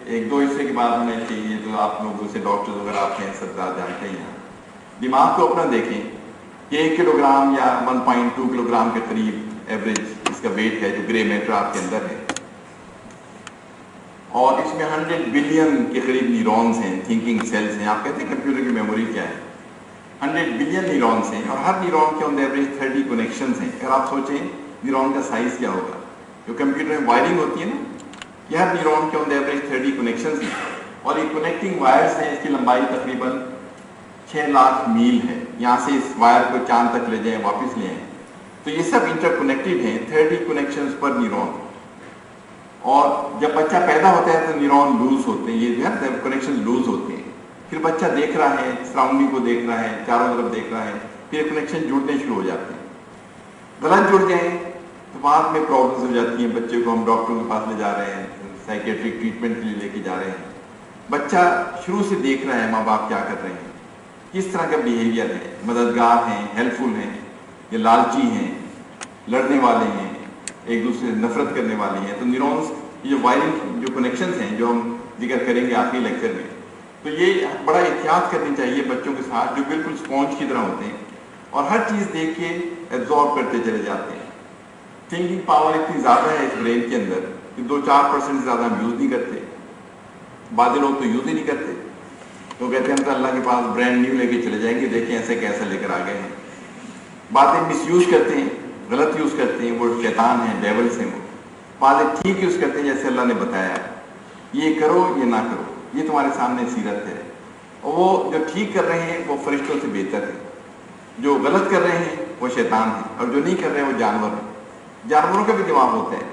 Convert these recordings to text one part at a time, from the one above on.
एक दो हिस्से की बात होनी चाहिए, तो आप लोगों से डॉक्टर्स वगैरह आप हैं, सब जानते ही हैं। दिमाग को अपना देखें कि 1 किलोग्राम या 1.2 किलोग्राम के करीब एवरेज इसका वेट है, जो ग्रे मैटर आपके अंदर है, और इसमें 100 बिलियन के करीब न्यूरॉन्स हैं, थिंकिंग सेल्स हैं। आप कहते हैं कंप्यूटर की मेमोरी क्या है, 100 बिलियन न्यूरॉन्स हैं, और हर न्यूरॉन के अंदर एवरेज 30 कनेक्शंस हैं। अगर आप सोचें न्यूरॉन का साइज क्या होगा, जो कंप्यूटर में वायरिंग होती है ना, यह हर न्यूरॉन के अंदर एवरेज 30 कनेक्शंस हैं, और ये कनेक्टिंग वायर्स हैं, इसकी लंबाई तकरीबन 6 लाख मील है। यहाँ से इस वायर को चांद तक ले जाएं, वापस ले आएं, तो ये सब इंटरकनेक्टेड हैं, 30 कनेक्शंस पर न्यूरॉन। और जब बच्चा पैदा होता है तो न्यूरॉन लूज होते हैं, ये जो है कनेक्शन लूज होते हैं। फिर बच्चा देख रहा है, सराउंडिंग को देख रहा है, चारों तरफ देख रहा है, फिर कनेक्शन जुड़ने शुरू हो जाते हैं। गलत जुड़ जाए तो बाद में प्रॉब्लम्स हो जाती हैं। बच्चे को हम डॉक्टरों के पास ले जा रहे हैं, साइकेट्रिक ट्रीटमेंट के लिए लेके जा रहे हैं। बच्चा शुरू से देख रहा है माँ बाप क्या कर रहे हैं, किस तरह का बिहेवियर है, मददगार हैं, हेल्पफुल हैं, या लालची हैं, लड़ने वाले हैं, एक दूसरे से नफरत करने वाले हैं। तो न्यूरॉन्स, ये जो वायरिंग, जो कनेक्शंस हैं, जो हम जिक्र करेंगे आखिरी लेक्चर में, तो ये बड़ा एहतियात करनी चाहिए बच्चों के साथ, जो बिल्कुल स्पॉन्ज की तरह होते हैं और हर चीज़ देख के एब्जॉर्ब करते चले जाते हैं। थिंकिंग पावर इतनी ज़्यादा है इस ब्रेन के अंदर कि 2-4% से ज़्यादा हम यूज़ नहीं करते। बाकी लोग तो यूज़ ही नहीं करते, तो कहते हैं हम तो अल्लाह के पास ब्रांड न्यू लेके चले जाएंगे, देखें ऐसे कैसे लेकर आ गए हैं। बातें मिसयूज़ करते हैं, गलत यूज़ करते हैं, वो शैतान हैं, डेवल्स हैं। वो बातें ठीक यूज़ करते हैं, जैसे अल्लाह ने बताया ये करो ये ना करो, ये तुम्हारे सामने सीरत है। और वो जो ठीक कर रहे हैं वो फरिश्तों से बेहतर है, जो गलत कर रहे हैं वो शैतान है, और जो नहीं कर रहे हैं वो जानवर है। जानवरों का भी दिमाग होता है,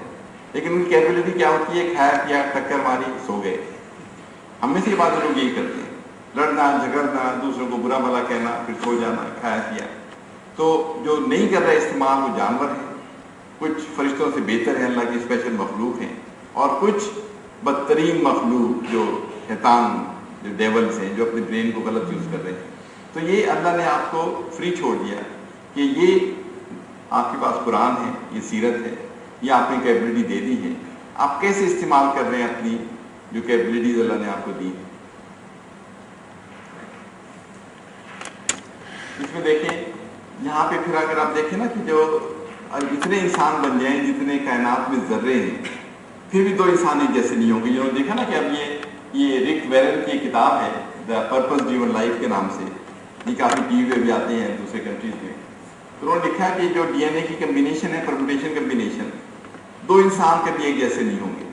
लेकिन उनकी कैपेबिलिटी क्या होती है, खाया पिया, टक्कर मारी, सो गए। हम में से बात लोग यही करते हैं, लड़ना झगड़ना, दूसरों को बुरा भला कहना, फिर सो जाना, खाया पिया। तो जो नहीं कर रहे इस्तेमाल वो जानवर हैं, कुछ फरिश्तों से बेहतर है, अल्लाह की स्पेशल मखलूक हैं, और कुछ बदतरीन मखलूक जो शैतान, जो डेवल्स हैं, जो अपने ब्रेन को गलत यूज़ कर रहे हैं। तो ये अल्लाह ने आपको फ्री छोड़ दिया कि ये आपके पास कुरान है, ये सीरत है, ये आपने कैपेबिलिटी दे दी है, आप कैसे इस्तेमाल कर रहे हैं अपनी जो कैपेबिलिटीज अल्लाह ने आपको दी है। इसमें देखें यहाँ पे, फिर अगर आप देखें ना कि जो इतने इंसान बन जाएं जितने कायनात में जर्रे हैं, फिर भी 2 इंसान एक जैसे नहीं होंगे। जिन्होंने देखा ना कि अब ये रिक वेरल की किताब है, द पर्पस ड्रिवन लाइफ के नाम से, ये काफ़ी टीवी पे भी आते हैं दूसरे कंट्रीज में। तो उन्होंने लिखा कि जो DNA की कम्बिनेशन है, परम्यूटेशन कम्बिनेशन, 2 इंसान कभी एक जैसे नहीं होंगे।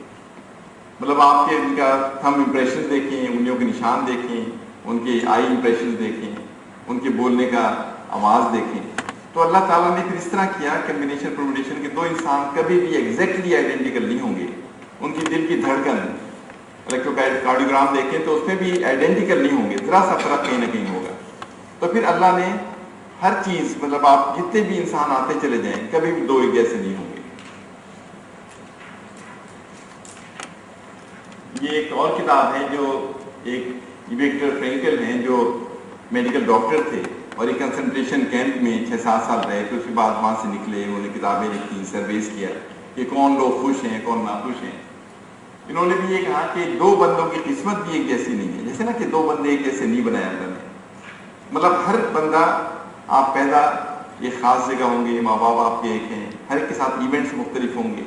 मतलब आपके उनका थंब इम्प्रेशन देखें, उंगलियों के निशान देखें, उनके आई इम्प्रेशन देखें, उनके बोलने का आवाज़ देखें, तो अल्लाह ताला ने फिर इस तरह किया कम्बिनेशन परम्यूटेशन के 2 इंसान कभी भी एग्जैक्टली आइडेंटिकल नहीं होंगे। उनकी दिल की धड़कन, इलेक्ट्रोकार्डियोग्राम देखें तो उसमें भी आइडेंटिकल नहीं होंगे, ज़रा सा फर्क कहीं ना कहीं होगा। तो फिर अल्लाह ने हर चीज़, मतलब आप जितने भी इंसान आते चले जाएं, कभी भी 2 एक जैसे नहीं होंगे। ये एक और किताब है जो एक विक्टर फ्रैंकल हैं, जो मेडिकल डॉक्टर थे और एक कंसंट्रेशन कैंप में 6-7 साल रहे, फिर उसके बाद वहाँ से निकले, उन्होंने किताबें लिखी, सर्वेस किया कि कौन लोग खुश हैं, कौन नाखुश हैं। इन्होंने भी ये कहा कि 2 बंदों की किस्मत भी एक जैसी नहीं है। जैसे ना कि 2 बंदे एक जैसे नहीं बनाया अल्लाह ने, मतलब हर बंदा, आप पैदा एक ख़ास जगह होंगे, माँ बाप आपके एक हैं, हर एक के साथ इवेंट्स मुख्तलिफ होंगे,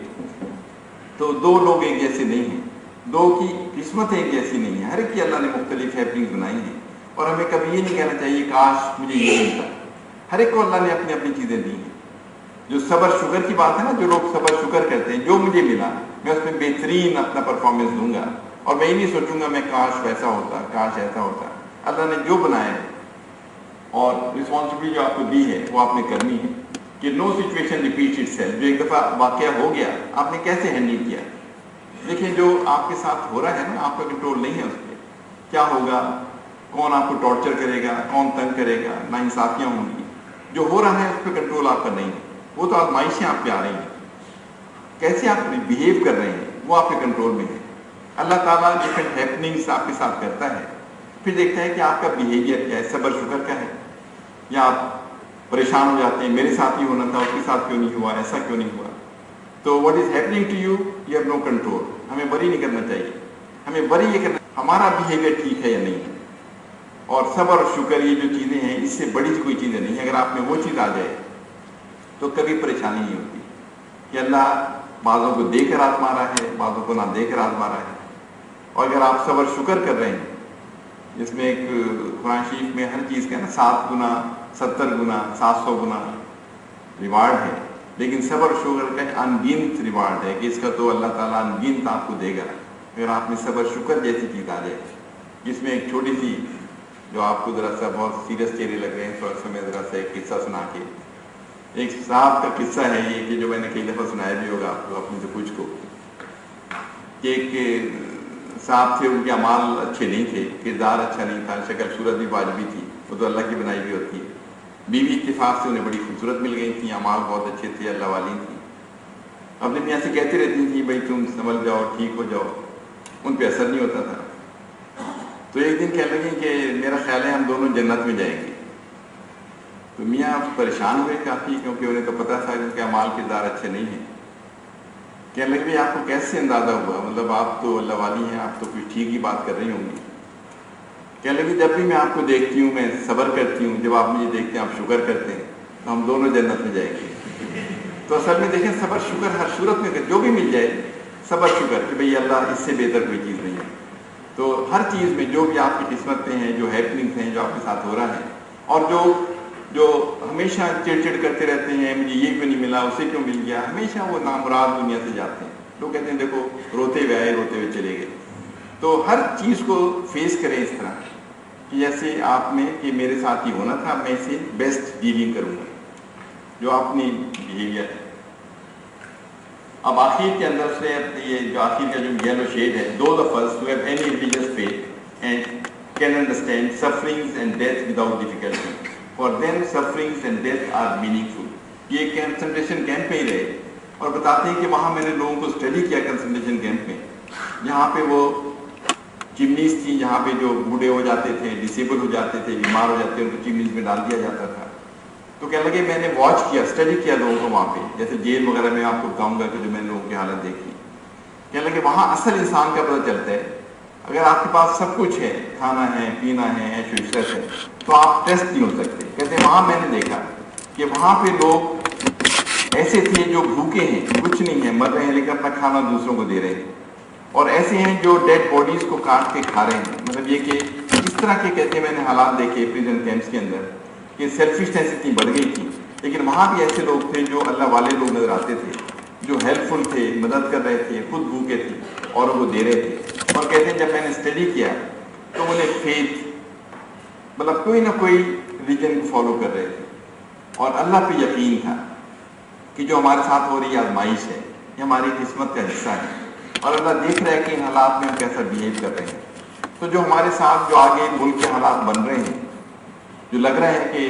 तो 2 लोग एक जैसे नहीं हैं, 2 की किस्मत एक जैसी नहीं है, हर एक की अल्लाह ने मुख्तलिफ हैपनिंग्स बनाई हैं। और हमें कभी ये नहीं कहना चाहिए काश मुझे ये मिलता। हर एक को अल्लाह ने अपनी अपनी चीज़ें दी हैं। जो सबर शुगर की बात है ना, जो लोग सबर शुगर करते हैं, जो मुझे मिला मैं उसमें बेहतरीन अपना परफॉर्मेंस दूंगा, और मैं ये नहीं सोचूंगा मैं काश वैसा होता, काश ऐसा होता। अल्लाह ने जो बनाया है और रिस्पॉन्सिबिलिटी जो आपको दी है वो आपने करनी है कि नो सिचुएशन रिपीट इटसेल्फ। जो एक दफ़ा वाकया हो गया, आपने कैसे हैंडल किया। देखिए, जो आपके साथ हो रहा है ना, आपका कंट्रोल नहीं है उस पर। क्या होगा, कौन आपको टॉर्चर करेगा, कौन तंग करेगा, नाइंसाफियाँ होंगी, जो हो रहा है उस पर कंट्रोल आपका नहीं है। वो तो आजमाइशें आप पे आ रही हैं, कैसे आप बिहेव कर रहे हैं वो आपके कंट्रोल में है। अल्लाह ताला डिफरेंट हैपनिंग्स आपके साथ करता है, फिर देखता है कि आपका बिहेवियर क्या है, सबर शुक्र का है, या आप परेशान हो जाते हैं, मेरे साथ ही होना था, उसके साथ क्यों नहीं हुआ, ऐसा क्यों नहीं हुआ। तो what is happening to you, you have no control. हमें वरी नहीं करना चाहिए, हमें ہمیں وری یہ کرنا ہمارا بیہیویئر ٹھیک ہے یا نہیں ہے. اور صبر اور شکر یہ جو چیزیں ہیں اس سے بڑی کوئی چیزیں نہیں ہیں. اگر آپ میں وہ چیز آ جائے تو کبھی پریشانی نہیں ہوتی کہ اللہ بعضوں کو دے کر آزما رہا ہے, بعضوں کو نہ دے کر آزما رہا ہے. اور اگر آپ صبر شکر کر رہے ہیں, جس میں ایک قرآن شریف میں ہر چیز کا نا 7 گنا 70 گنا 700 گنا ریوارڈ ہے, لیکن صبر شکر کا انگنت ریوارڈ ہے کہ اس کا تو اللہ تعالیٰ انگنت آپ کو دے گا اگر آپ میں صبر شکر جیسی چیز آ جائے. جس میں ایک چھوٹی سی جو آپ کو ذرا سا بہت سیریس چہرے لگ رہے ہیں, تھوڑا سا میں ذرا سا ایک قصہ سنا کے, ایک صاحب کا قصہ ہے یہ کہ جو میں نے کئی دفعہ سنایا بھی ہوگا آپ کو اپنے سے پوچھ کو, کہ ایک صاحب تھے, ان کے اعمال اچھے نہیں تھے, کردار اچھا نہیں تھا, شکل صورت بھی واجبی تھی, وہ تو اللہ کی بنائی بھی ہوتی ہے. بیوی اتفاق سے انہیں بڑی خوبصورت مل گئی تھیں, اعمال بہت اچھے تھے, اللہ والی تھیں. اپنے میاں سے کہتی رہتی تھیں بھائی تم سنبھل جاؤ, ٹھیک ہو جاؤ, ان پہ اثر نہیں ہوتا تھا. تو ایک دن کہنے لگیں کہ میرا خیال ہے ہم دونوں جنت میں جائیں گے. تو میاں پریشان ہوئے کافی, کیونکہ انہیں تو پتہ تھا ان کے اعمال کردار اچھے نہیں ہیں. کہنے لگے آپ کو کیسے اندازہ ہوا, مطلب آپ تو اللہ والی ہیں, آپ تو کچھ ٹھیک ہی بات کر رہی ہوں گی. کہنے لگے جب بھی میں آپ کو دیکھتی ہوں میں صبر کرتی ہوں, جب آپ مجھے دیکھتے ہیں آپ شکر کرتے ہیں, تو ہم دونوں جنت میں جائیں گے. تو اصل میں دیکھیں صبر شکر ہر صورت میں جو بھی مل جائے صبر شکر کہ بھئی اللہ اس سے بہتر کوئی چیز نہیں ہے. تو ہر چیز میں جو بھی آپ کی قسمت میں ہیں, جو ہیپننگس ہیں, جو آپ کے ساتھ ہو رہا ہے, اور جو ہمیشہ چڑ چڑ کرتے رہتے ہیں مجھے یہ کیوں نہیں ملا, اسے کیوں مل گیا, ہمیشہ وہ نامراد دنیا سے جاتے ہیں. لوگ کہتے ہیں دیکھو روتے ہوئے آئے روتے ہوئے چلے گئے. تو ہر چیز کو فیس کریں اس طرح کہ جیسے آپ میں کہ میرے ساتھ ہی ہونا تھا, میں اسے بیسٹ ڈیلنگ کروں گا جو اپنی بیہیویئر ہے. اب آخر کے اندر سے یہ جو آخر کا جو یلو شیڈ ہے, those of us who have any religious faith and can understand sufferings and death without difficulty, for them sufferings and death are meaningful. یہ کنسنٹریشن کیمپ میں ہی رہے اور بتاتے ہیں کہ وہاں میں نے لوگوں کو اسٹڈی کیا کنسنٹریشن کیمپ میں, جہاں پہ وہ چمنیز تھی, جہاں پہ جو بوڑھے ہو جاتے تھے, ڈسیبل ہو جاتے تھے, بیمار ہو جاتے تھے, ان کو چمنیز میں ڈال دیا جاتا تھا. تو کہنے لگے میں نے واچ کیا, اسٹڈی کیا لوگوں کو وہاں پہ, جیسے جیل وغیرہ میں آپ کو بتاؤں گا کہ جو میں نے لوگوں کی حالت دیکھی. کہنے لگے وہاں اصل انسان کا پتہ چلتا ہے. اگر آپ کے پاس سب کچھ ہے, کھانا ہے, پینا ہے, عیش و عشرت ہے, تو آپ ٹیسٹ نہیں ہو سکتے. کہتے ہیں وہاں میں نے دیکھا کہ وہاں پہ لوگ ایسے تھے جو بھوکے ہیں, کچھ نہیں ہے, مر رہے ہیں, لیکن اپنا کھانا دوسروں کو دے رہے ہیں. اور ایسے ہیں جو ڈیڈ باڈیز کو کاٹ کے کھا رہے ہیں. مطلب یہ کہ اس طرح کے کہتے ہیں میں نے حالات دیکھے پریزن کیمپس کے اندر کہ سیلفشنس اتنی بڑھ گئی تھی. لیکن وہاں بھی ایسے لوگ تھے جو اللہ والے لوگ نظر آتے تھے, جو ہیلپ فل تھے, مدد کر رہے تھے, خود بھوکے تھے اور وہ دے رہے تھے. اور کہتے ہیں جب میں نے اسٹڈی کیا تو انہیں فیتھ مطلب کوئی نہ کوئی ریلیجن کو فالو کر رہے تھے, اور اللہ پہ یقین تھا کہ جو ہمارے ساتھ ہو رہی آزمائش ہے یہ ہماری قسمت کا حصہ ہے, اور اللہ دیکھ رہا ہے کہ ان حالات میں ہم کیسا بیہیو کر رہے ہیں. تو جو ہمارے ساتھ جو آگے ملک کے حالات بن رہے ہیں, جو لگ رہا ہے کہ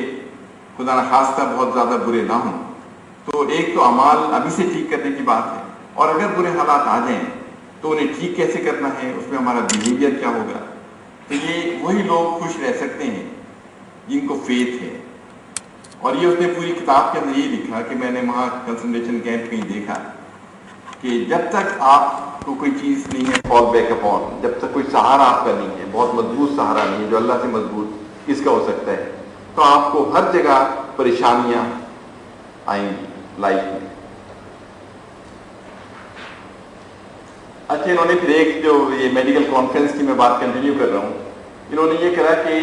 خدا نخواستہ بہت زیادہ برے نہ ہوں, تو ایک تو اعمال ابھی سے ٹھیک کرنے کی بات ہے, اور اگر برے حالات آ جائیں تو انہیں ٹھیک کیسے کرنا ہے, اس میں ہمارا بیہیویئر کیا ہوگا. تو یہ وہی لوگ خوش رہ سکتے ہیں جن کو فیتھ ہے. اور یہ اس نے پوری کتاب کے اندر یہ لکھا کہ میں نے وہاں کنسنٹریشن کیمپ میں ہی دیکھا کہ جب تک آپ کو کوئی چیز نہیں ہے فال بیک اپون, جب تک کوئی سہارا آپ کا نہیں ہے, بہت مضبوط سہارا نہیں ہے جو اللہ سے مضبوط کس کا ہو سکتا ہے, تو آپ کو ہر جگہ پریشانیاں آئیں گی لائف میں. اچھا, انہوں نے پھر ایک جو یہ میڈیکل کانفرنس کی میں بات کنٹینیو کر رہا ہوں, انہوں نے یہ کرا کہ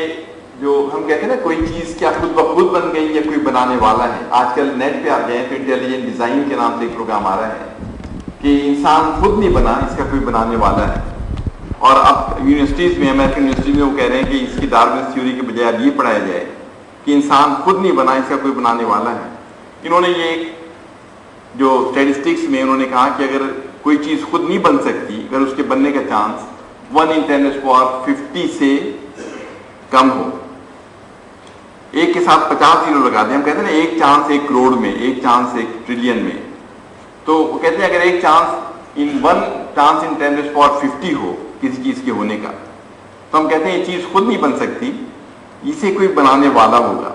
جو ہم کہتے ہیں نا کوئی چیز کیا خود بخود بن گئی یا کوئی بنانے والا ہے. آج کل نیٹ پہ آپ جائیں تو انٹیلیجنٹ ڈیزائن کے نام سے ایک پروگرام آ رہا ہے کہ انسان خود نہیں بنا, اس کا کوئی بنانے والا ہے. اور اب یونیورسٹیز میں, امریکن یونیورسٹیز میں وہ کہہ رہے ہیں کہ اس کی ڈارون تھیوری کے بجائے اب یہ پڑھایا جائے کہ انسان خود نہیں بنا, اس کا کوئی بنانے والا ہے. انہوں نے یہ جو اسٹیٹسٹکس میں انہوں نے کہا کہ اگر کوئی چیز خود نہیں بن سکتی, اگر اس کے بننے کا چانس 1 in 10⁻50 سے کم ہو, ایک کے ساتھ 50 زیرو لگا دیں, ہم کہتے ہیں نا ایک چانس 1 کروڑ میں, ایک چانس 1 ٹریلین میں, تو وہ کہتے ہیں اگر ایک چانس 1 in 10⁻50 ہو کسی چیز کے ہونے کا, تو ہم کہتے ہیں یہ چیز خود نہیں بن سکتی, اسے کوئی بنانے والا ہوگا.